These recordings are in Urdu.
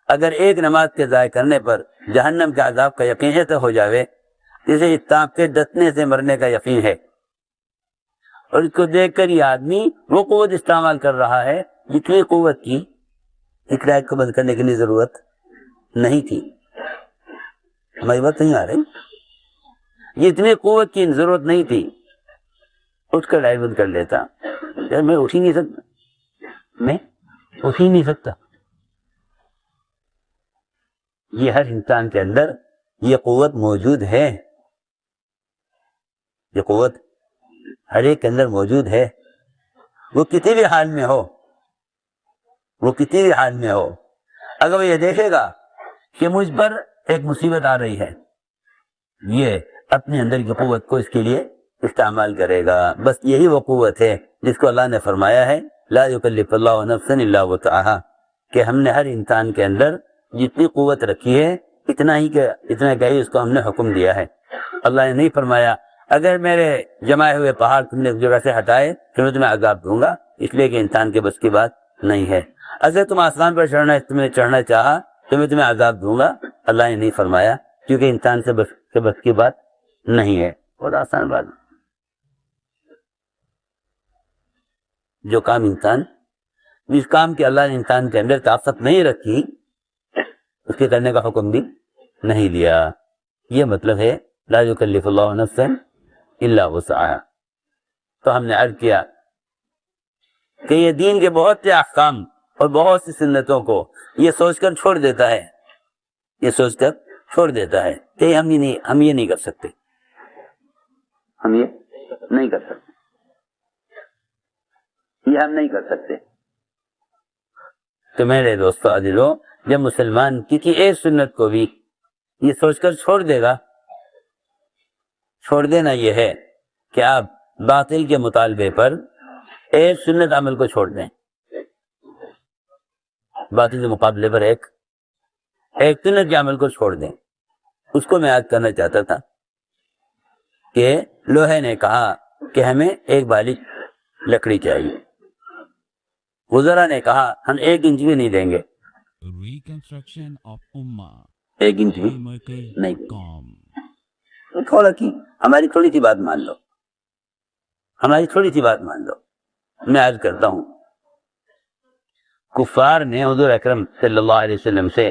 اگر ایک نماز کے ضائع کرنے پر جہنم کے عذاب کا یقین ہے تو ہو جاوے، جسے سانپ کے ڈسنے سے مرنے کا یقین ہے، اور اس کو دیکھ کر یہ آدمی وہ قوت استعمال کر رہا ہے جتنی قوت کی ایک رائٹ کو بند کرنے کے لیے ضرورت نہیں تھی. ہماری بات نہیں آ رہی؟ یہ اتنی قوت کی ضرورت نہیں تھی، اٹھ کر لائٹ بند کر لیتا. یار میں اٹھ ہی نہیں سکتا، میں اٹھ ہی نہیں سکتا. یہ ہر انسان کے اندر یہ قوت موجود ہے، یہ قوت ہر ایک کے اندر موجود ہے. وہ کسی بھی حال میں ہو، وہ کسی بھی حال میں ہو، اگر وہ یہ دیکھے گا کہ مجھ پر ایک مصیبت آ رہی ہے، یہ اپنے اندر کی قوت کو اس کے لیے استعمال کرے گا. بس یہی وہ قوت ہے جس کو اللہ نے فرمایا ہے لا یکلف اللہ نفسا الا وسعها، کہ ہم نے ہر انسان کے اندر جتنی قوت رکھی ہے اتنا کہ اس کو ہم نے حکم دیا ہے. اللہ نے نہیں فرمایا اگر میرے جمائے ہوئے پہاڑ تم نے اس جگہ سے ہٹائے تو میں تمہیں عذاب دوں گا، اس لیے کہ انسان کے بس کی بات نہیں ہے. اگر تم آسمان پر چڑھنا چاہا تو میں تمہیں عذاب دوں گا، اللہ نے نہیں فرمایا، کیونکہ انسان سے بس کی بات نہیں ہے. بہت آسان بات. جو کام جس کام کی اللہ نے انسان کے اندر طاقت نہیں رکھی اس کے کرنے کا حکم بھی نہیں دیا. یہ مطلب ہے لا یکلف اللہ نفسا الا وسعها. تو ہم نے عرض کیا کہ یہ دین کے بہت سے احکام اور بہت سی سنتوں کو یہ سوچ کر چھوڑ دیتا ہے، یہ سوچ کر چھوڑ دیتا ہے کہ ہم یہ نہیں کر سکتے، ہم یہ نہیں کر سکتے، یہ ہم نہیں کر سکتے. تو میرے دوستو عزیزو، جب مسلمان کسی ایک سنت کو بھی یہ سوچ کر چھوڑ دے گا، چھوڑ دینا یہ ہے کہ آپ باطل کے مطالبے پر ایک سنت عمل کو چھوڑ دیں. باطل کے مقابلے پر ایک سنت کے عمل کو چھوڑ دیں. اس کو میں یاد کرنا چاہتا تھا کہ لوہے نے کہا کہ ہمیں ایک بالغ لکڑی چاہیے، وزراء نے کہا ہم 1 انچ بھی نہیں دیں گے، 1 انچ بھی نہیں دیں گے. تھوڑا کی ہماری تھوڑی سی بات مان لو، ہماری تھوڑی سی بات مان لو. میں عرض کرتا ہوں، کفار نے حضور اکرم صلی اللہ علیہ وسلم سے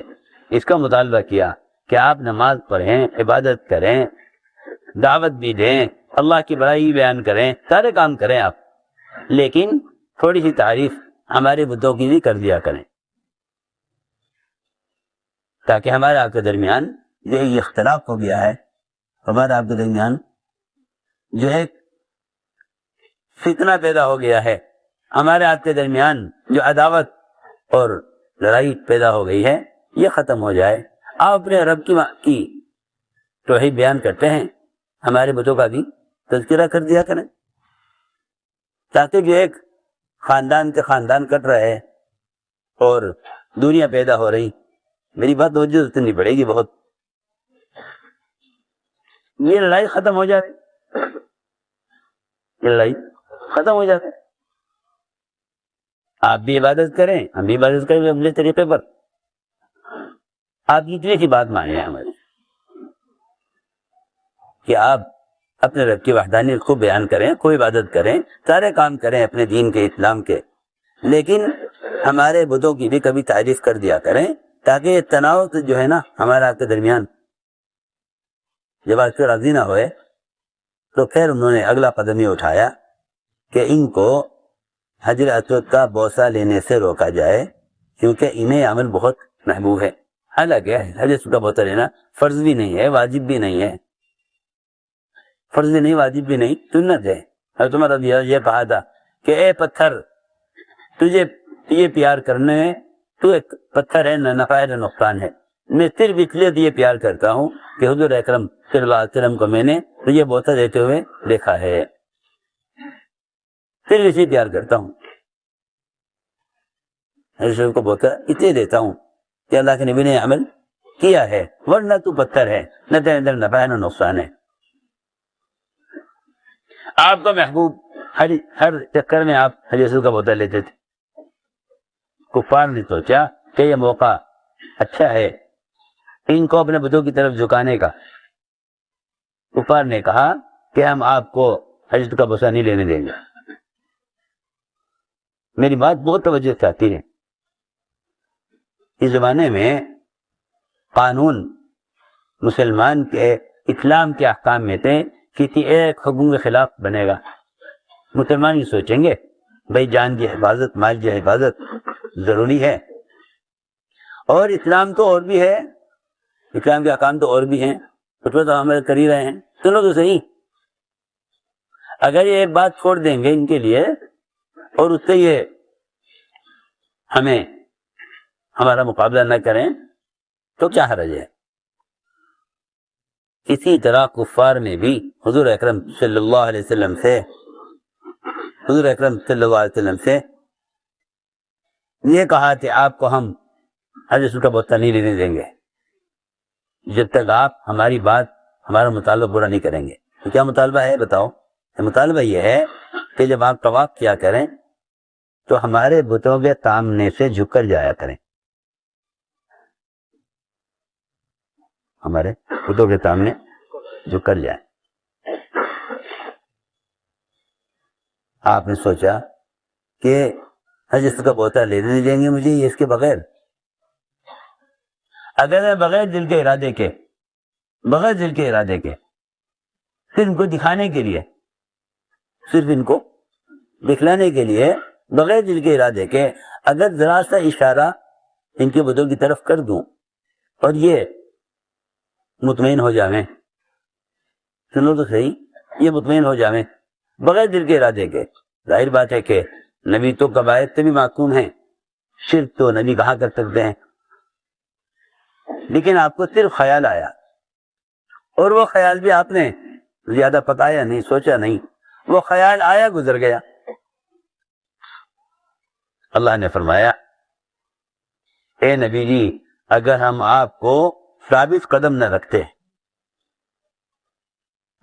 اس کا مطالبہ کیا کہ آپ نماز پڑھیں، عبادت کریں، دعوت بھی دیں، اللہ کی بڑائی بیان کریں، سارے کام کریں آپ، لیکن تھوڑی سی تعریف ہمارے بتوں کی بھی کر دیا کریں، تاکہ ہمارے آپ کے درمیان جو ایک اختلاف ہو گیا ہے، ہمارے آپ کے درمیان جو ایک فتنہ پیدا ہو گیا ہے، ہمارے آپ کے درمیان جو عداوت اور لڑائی پیدا ہو گئی ہے، یہ ختم ہو جائے. آپ اپنے رب کی توحید بیان کرتے ہیں، ہمارے بتوں کا بھی تذکرہ کر دیا کریں، تاکہ جو ایک خاندان کے خاندان کٹ رہے اور دوریاں پیدا ہو رہی، میری بات توجہ سننی پڑے گی بہت، یہ لڑائی ختم ہو جائے، یہ لڑائی ختم ہو جائے. آپ بھی عبادت کریں، ہم بھی عبادت کریں اپنے طریقے پر. آپ اتنی سی بات مانیں ہماری کہ آپ اپنے رب کی وحدانیت کو بیان کریں، کوئی عبادت کریں، سارے کام کریں اپنے دین کے، اسلام کے، لیکن ہمارے بتوں کی بھی کبھی تعریف کر دیا کریں، تاکہ یہ تناؤ جو ہے نا ہمارے آپ کے درمیان جب آپ سے راضی نہ ہوئے. تو پھر انہوں نے اگلا قدم یہ اٹھایا کہ ان کو حجر اسود کا بوسہ لینے سے روکا جائے، کیونکہ انہیں عمل بہت محبوب ہے. حالانکہ حجر اسود کا بوسہ لینا فرض بھی نہیں ہے، واجب بھی نہیں ہے، فرض بھی نہیں، واجب بھی نہیں، سنت ہے. حضرت عمر رضی اللہ عنہ یہ کہا تھا کہ اے پتھر، تجھے یہ پیار کرنے میں تو ایک پتھر ہے، نہ نفع ہے نہ نقصان ہے. میں صرف اس لیے یہ پیار کرتا ہوں کہ حضور اکرم صلی اللہ علیہ وسلم کو میں نے تجھے بوسہ دیتے ہوئے دیکھا ہے، صرف اسی پیار کرتا ہوں. حضور کو بوسہ اسے دیتا ہوں کہ اللہ کے نبی نے عمل کیا ہے، ورنہ تو پتھر ہے، نہ تیرے اندر نفع ہے نہ نقصان ہے. آپ کا محبوب ہر چکر میں آپ حضور کا بوسہ لیتے تھے. کفار نے سوچا کہ یہ موقع اچھا ہے ان کو اپنے بتوں کی طرف جھکانے کا۔ کفار نے کہا کہ ہم آپ کو حجر کا بوسہ نہیں لینے دیں گے۔ میری بات بہت توجہ سے آتی ہے۔ اس زمانے میں قانون مسلمان کے اسلام کے احکام میں تھے، کسی ایک حکم کے خلاف بنے گا، مسلمان یہ سوچیں گے بھائی جان کی حفاظت، مال کی حفاظت ضروری ہے، اور اسلام تو اور بھی ہے، اسلام کے احکام تو اور بھی ہیں، اس پر تو عمل کر ہی رہے ہیں، سنو تو صحیح۔ اگر یہ ایک بات چھوڑ دیں گے ان کے لیے اور اس سے یہ ہمارا مقابلہ نہ کریں تو کیا حرج ہے؟ اسی طرح کفار نے بھی حضور اکرم صلی اللہ علیہ وسلم سے یہ کہا کہ آپ کو ہم حجر کا بوسہ نہیں لینے دیں گے جب تک آپ ہماری بات، ہمارا مطالبہ پورا نہیں کریں گے۔ تو کیا مطالبہ ہے بتاؤ؟ مطالبہ یہ ہے کہ جب آپ طواف کیا کریں تو ہمارے بتوں کے سامنے سے جھک کر جایا کریں، ہمارے بتوں کے سامنے جھک کر جائیں۔ آپ نے سوچا کہ حجر کا بوسہ لینے نہیں دیں گے مجھے یہ اس کے بغیر؟ اگر میں بغیر دل کے ارادے کے صرف ان کو دکھانے کے لیے، صرف ان کو دکھلانے کے لیے، بغیر دل کے ارادے کے اگر ذرا سا اشارہ ان کے بتوں کی طرف کر دوں اور یہ مطمئن ہو جاویں، سنو تو صحیح، یہ مطمئن ہو جاویں بغیر دل کے ارادے کے، ظاہر بات ہے کہ نبی تو کبائر سے بھی معصوم ہیں، شرک تو نبی کہاں کر سکتے ہیں، لیکن آپ کو صرف خیال آیا، اور وہ خیال بھی آپ نے زیادہ پکایا نہیں، سوچا نہیں، وہ خیال آیا گزر گیا۔ اللہ نے فرمایا اے نبی جی اگر ہم آپ کو ثابت قدم نہ رکھتے،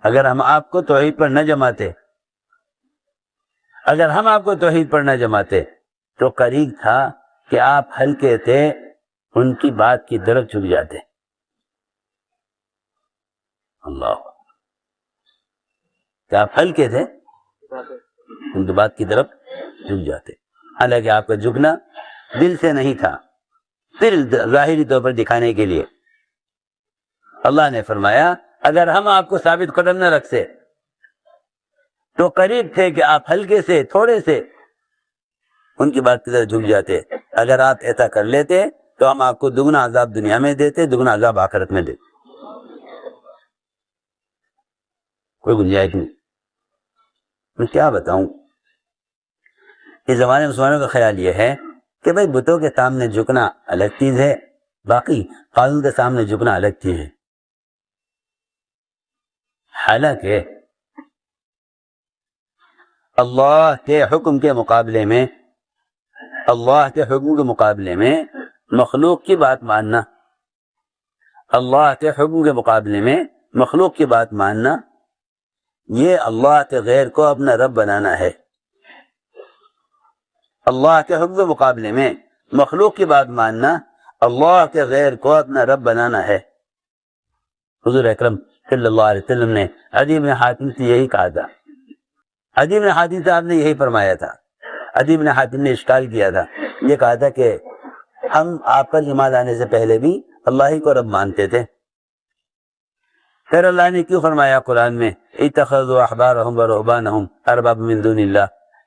اگر ہم آپ کو توحید پر نہ جماتے، اگر ہم آپ کو توحید پر نہ جماتے تو قریب تھا کہ آپ ہلکے تھے ان کی بات کی طرف جھک جاتے۔ اللہ، کہ آپ ہلکے تھے ان کی بات کی طرف جھک جاتے، حالانکہ آپ کا جھکنا دل سے نہیں تھا، صرف ظاہری طور پر دکھانے کے لیے۔ اللہ نے فرمایا اگر ہم آپ کو ثابت قدم نہ رکھتے تو قریب تھے کہ آپ ہلکے سے، تھوڑے سے ان کی بات کی طرف جھک جاتے۔ اگر آپ ایسا کر لیتے تو ہم آپ کو دگنا عذاب دنیا میں دیتے، دگنا عذاب آخرت میں دیتے، کوئی گنجائش نہیں۔ میں کیا بتاؤں، اس زمانے میں مسلمانوں کا خیال یہ ہے کہ بھئی بتوں کے سامنے جھکنا الگ چیز ہے، باقی قانون کے سامنے جھکنا الگ چیز ہے۔ حالانکہ اللہ کے حکم کے مقابلے میں، اللہ کے حکم کے مقابلے میں مخلوق کی بات ماننا، اللہ کے حکم کے مقابلے میں مخلوق کی بات ماننا، یہ اللہ کے غیر کو اپنا رب بنانا ہے۔ اللہ کے حکم کے مقابلے میں مخلوق کی بات ماننا، اللہ کے غیر کو اپنا رب بنانا ہے۔ حضور اکرم صلی اللہ علیہ وسلم نے عدی بن حاتم سے یہی کہا تھا، عدی بن حاتم صاحب نے یہی فرمایا تھا۔ عدی بن حاتم نے اشکال کیا تھا، یہ کہا تھا کہ ہم آپ پر ایمان لانے سے پہلے بھی اللہ ہی کو رب مانتے تھے، پھر اللہ نے کیوں فرمایا قرآن میں اتخذوا احبارهم ورهبانهم اربابا من دون اللہ،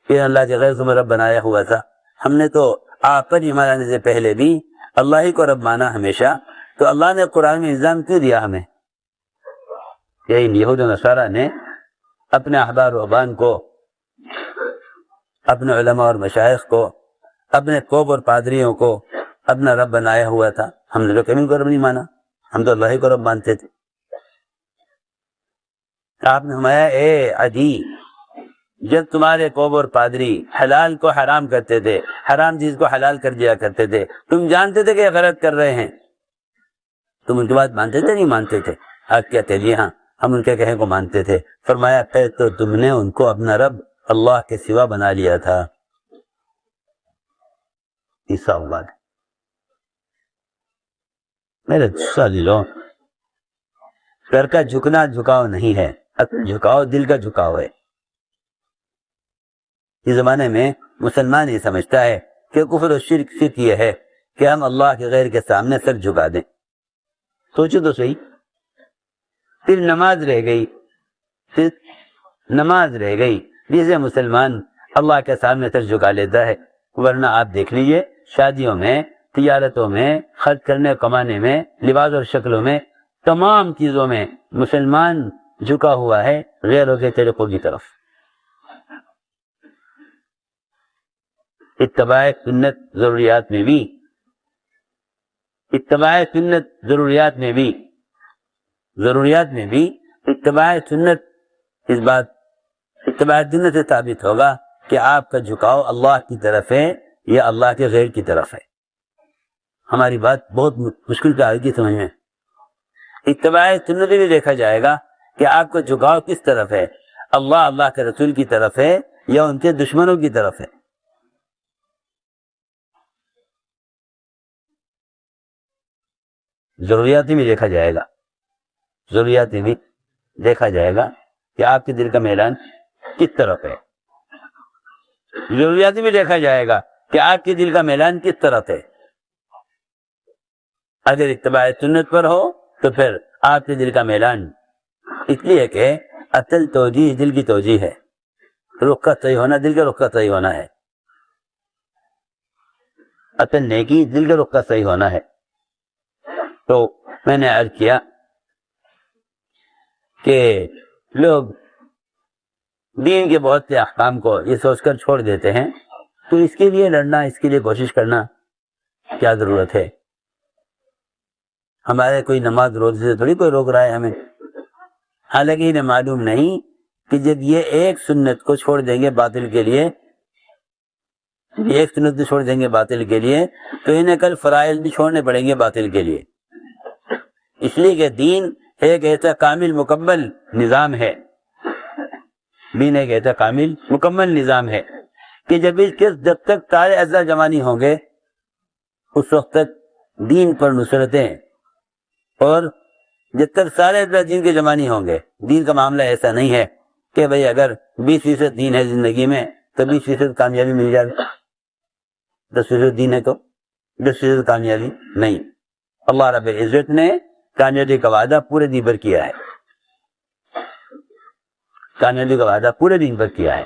کہ اللہ کے غیر کو رب بنایا ہوا تھا، ہم نے تو آپ پر ایمان لانے سے پہلے بھی اللہ ہی کو رب مانا ہمیشہ، تو اللہ نے قرآن میں الزام کیوں دیا ہمیں کہ ان یہود و نصارہ نے اپنے احبار و رہبان کو، اپنے علماء اور مشائخ کو، اپنے کوب اور پادریوں کو اپنا رب بنایا ہوا تھا، ہم نے تو کبھی کو رب نہیں مانا، ہم تو اللہ ہی کو رب مانتے تھے۔ آپ نے فرمایا اے عدی، جب تمہارے کوب اور پادری حلال کو حرام کرتے تھے، حرام چیز کو حلال کر دیا کرتے تھے، تم جانتے تھے کہ یہ غلط کر رہے ہیں، تم ان کی بات مانتے تھے نہیں مانتے تھے؟ آپ کہتے جی ہاں ہم ان کے کہے کو مانتے تھے۔ فرمایا پھر تو تم نے ان کو اپنا رب اللہ کے سوا بنا لیا تھا۔ تیسرا بات میرے ساتھیوں، سر کا جھکنا جھکاؤ نہیں ہے، جھکاؤ دل کا جھکاؤ ہے۔ اس زمانے میں مسلمان یہ سمجھتا ہے کہ کفر و شرک صرف یہ ہے کہ ہم اللہ کے غیر کے سامنے سر جھکا دیں۔ سوچو تو صحیح، پھر نماز رہ گئی، پھر نماز رہ گئی جسے مسلمان اللہ کے سامنے سر جھکا لیتا ہے، ورنہ آپ دیکھ لیجئے شادیوں میں، تجارتوں میں، خرچ کرنے کمانے میں، لباس اور شکلوں میں، تمام چیزوں میں مسلمان جھکا ہوا ہے غیروں کے طریقوں کی طرف۔ اتباع سنت ضروریات میں بھی، اتباع سنت ضروریات میں بھی، ضروریات میں بھی اتباع سنت، اس بات اتباع سنت سے ثابت ہوگا کہ آپ کا جھکاؤ اللہ کی طرف ہے یا اللہ کے غیر کی طرف ہے۔ ہماری بات بہت مشکل پہ آئے گی سمجھ میں۔ اتباع سنت بھی دیکھا جائے گا کہ آپ کا جھکاؤ کس طرف ہے، اللہ کے رسول کی طرف ہے یا ان کے دشمنوں کی طرف ہے۔ ضروریات میں دیکھا جائے گا، ضروریات میں دیکھا جائے گا کہ آپ کے دل کا میلان کس طرف ہے، ضروریات میں دیکھا جائے گا کہ آپ کے دل کا میلان کس طرف ہے۔ اگر اتباع سنت پر ہو تو پھر آپ کے دل کا میلان، اس لیے کہ اصل توجیہ دل کی توجیہ ہے، رخ کا صحیح ہونا دل کا رخ کا صحیح ہونا ہے، اصل نیکی دل کے رخ کا صحیح ہونا ہے۔ تو میں نے عرض کیا کہ لوگ دین کے بہت سے احکام کو یہ سوچ کر چھوڑ دیتے ہیں، تو اس کے لیے لڑنا، اس کے لیے کوشش کرنا کیا ضرورت ہے؟ ہمارے کوئی نماز روزے سے تھوڑی کوئی روک رہا ہے ہمیں، حالانکہ انہیں معلوم نہیں کہ جب یہ ایک سنت کو چھوڑ دیں گے باطل کے لیے، ایک سنت کو چھوڑ دیں گے باطل کے لیے، تو انہیں کل فرائض بھی چھوڑنے پڑیں گے باطل کے لیے۔ اس لیے کہ دین ایک ایسا کامل مکمل نظام ہے، دین ایک ایسا کامل مکمل نظام ہے کہ جب تک سارے اجزاء جمع نہیں ہوں گے اس وقت تک دین پر نصرتیں، اور جب تک سارے اجزاء دین کے جمع نہیں ہوں گے، دین کا معاملہ ایسا نہیں ہے کہ بھئی اگر 20% دین ہے زندگی میں تو 20% کامیابی مل جائے، 10% دین ہے تو 10% کامیابی نہیں۔ اللہ رب العزت نے کامیابی کا وعدہ پورے دین پر کیا ہے، کامیابی کا وعدہ پورے دین پر کیا ہے۔